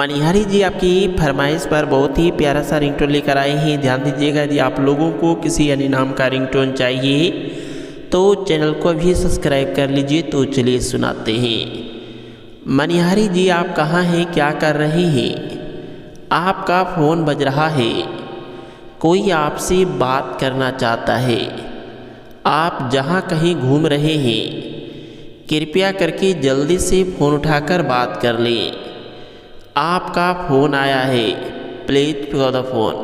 मनिहारी जी आपकी फरमाइश पर बहुत ही प्यारा सा रिंगटोन लेकर आए हैं। ध्यान दीजिएगा, यदि आप लोगों को किसी अन्य नाम का रिंगटोन चाहिए तो चैनल को भी सब्सक्राइब कर लीजिए। तो चलिए सुनाते हैं। मनिहारी जी आप कहाँ हैं, क्या कर रहे हैं? आपका फ़ोन बज रहा है, कोई आपसे बात करना चाहता है। आप जहाँ कहीं घूम रहे हैं, कृपया करके जल्दी से फ़ोन उठाकर बात कर लें। आपका फ़ोन आया है, प्लीज़ पिक द फ़ोन।